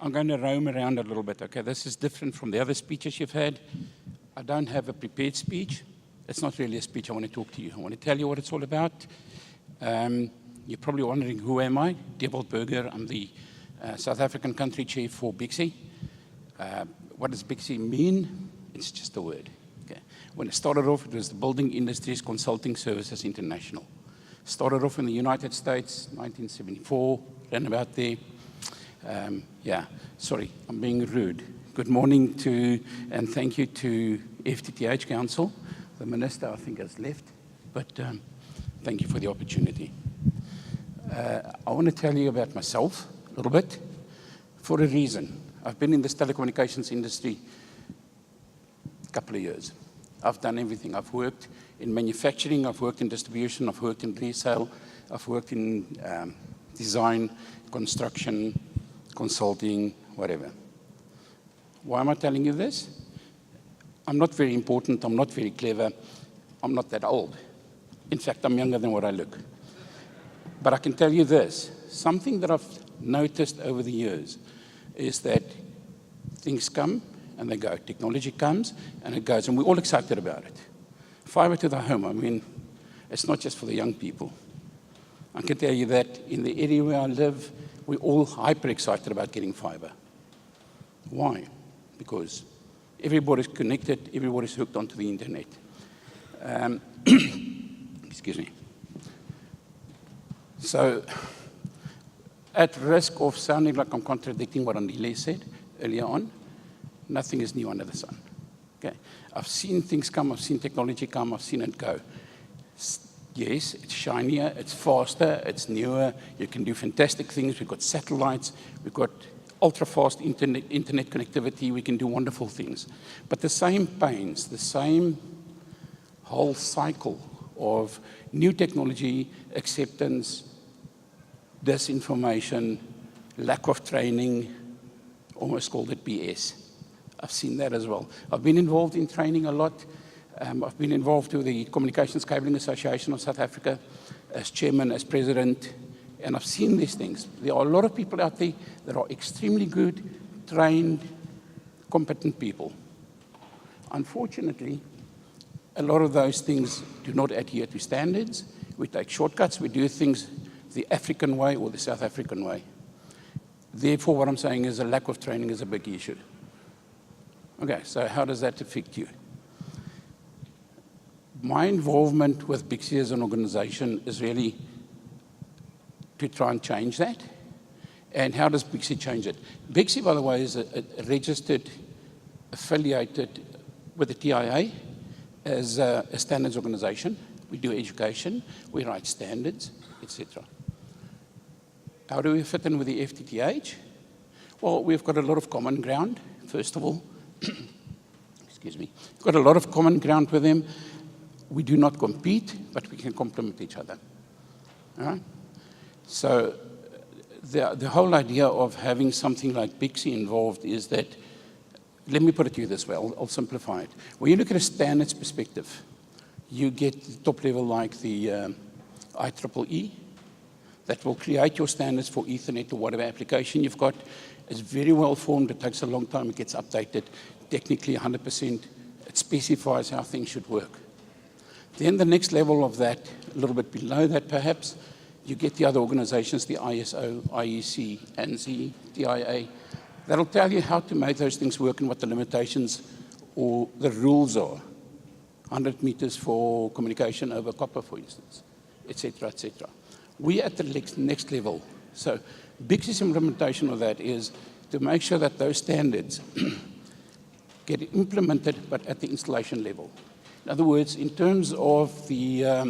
I'm going to roam around a little bit, okay? This is different from the other speeches you've had. I don't have a prepared speech. It's not really a speech. I want to talk to you. I want to tell you what it's all about. You're probably wondering, who am I? Dewald. I'm the South African country chief for BICSI. What does BICSI mean? It's just a word. Okay. When it started off, it was the Building Industries Consulting Services International. Started off in the United States, 1974, ran about there. Yeah, sorry, I'm being rude. Good morning to, and thank you to FTTH Council. The minister, I think, has left, but thank you for the opportunity. I want to tell you about myself a little bit for a reason. I've been in this telecommunications industry a couple of years. I've done everything. I've worked in manufacturing, I've worked in distribution, I've worked in resale, I've worked in design, construction, consulting, whatever. Why am I telling you this? I'm not very important, I'm not very clever, I'm not that old. In fact, I'm younger than what I look. But I can tell you this, something that I've noticed over the years is that things come and they go. Technology comes and it goes, and we're all excited about it. Fiber to the home, I mean, it's not just for the young people. I can tell you that in the area where I live, we're all hyper excited about getting fiber. Why? Because everybody's connected, everybody's hooked onto the internet. Excuse me. So, at risk of sounding like I'm contradicting what Andile said earlier on, nothing is new under the sun. Okay. I've seen things come, I've seen technology come, I've seen it go. Yes, it's shinier, it's faster, it's newer, you can do fantastic things. We've got satellites, we've got ultra-fast internet connectivity, we can do wonderful things. But the same pains, the same whole cycle of new technology, acceptance, disinformation, lack of training, almost called it BS. I've seen that as well. I've been involved in training a lot. I've been involved with the Communications Cabling Association of South Africa as chairman, as president, and I've seen these things. There are a lot of people out there that are extremely good, trained, competent people. Unfortunately, a lot of those things do not adhere to standards. We take shortcuts, we do things the African way or the South African way. Therefore, what I'm saying is a lack of training is a big issue. Okay, so how does that affect you? My involvement with BICSI as an organization is really to try and change that. And how does BICSI change it? BICSI, by the way, is a registered, affiliated with the TIA as a standards organization. We do education, we write standards, etc. How do we fit in with the FTTH? Well, we've got a lot of common ground, first of all. Excuse me. We've got a lot of common ground with them. We do not compete, but we can complement each other. All right? So the whole idea of having something like BICSI involved is that, let me put it to you this way, I'll simplify it. When you look at a standards perspective, you get the top level like the IEEE that will create your standards for Ethernet or whatever application you've got. It's very well formed, it takes a long time, it gets updated, technically 100%, it specifies how things should work. Then the next level of that, a little bit below that perhaps, you get the other organizations, the ISO, IEC, ANSI, TIA, that'll tell you how to make those things work and what the limitations or the rules are. 100 meters for communication over copper, for instance, et cetera, et cetera. We're at the next level. So BICSI's implementation of that is to make sure that those standards get implemented, but at the installation level. In other words, in terms of the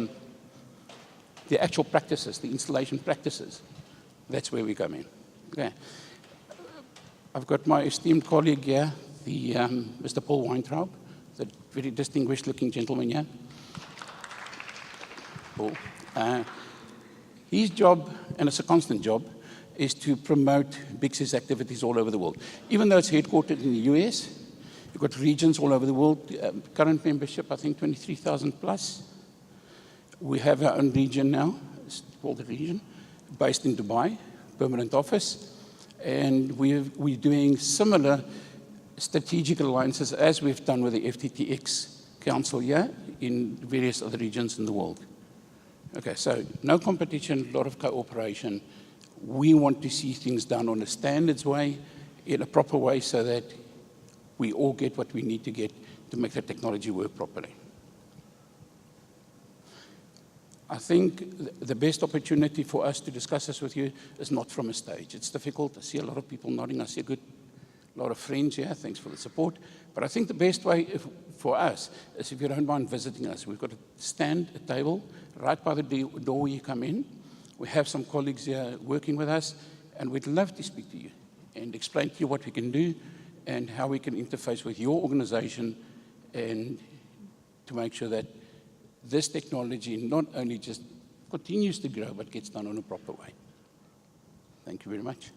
actual practices, the installation practices, that's where we come in. Okay. I've got my esteemed colleague here, the Mr. Paul Weintraub, the very distinguished-looking gentleman here. Paul. His job, and it's a constant job, is to promote BICSI's activities all over the world. Even though it's headquartered in the US, you've got regions all over the world. Current membership, I think 23,000 plus. We have our own region now, it's called the region, based in Dubai, permanent office. And we're doing similar strategic alliances as we've done with the FTTX Council here in various other regions in the world. Okay, so no competition, a lot of cooperation. We want to see things done on a standards way, in a proper way, so that we all get what we need to get to make the technology work properly. I think the best opportunity for us to discuss this with you is not from a stage. It's difficult. I see a lot of people nodding. I see a lot of friends here. Thanks for the support. But I think the best way for us is if you don't mind visiting us. We've got a stand, a table, right by the door you come in. We have some colleagues here working with us, and we'd love to speak to you and explain to you what we can do and how we can interface with your organization and to make sure that this technology not only just continues to grow, but gets done in a proper way. Thank you very much.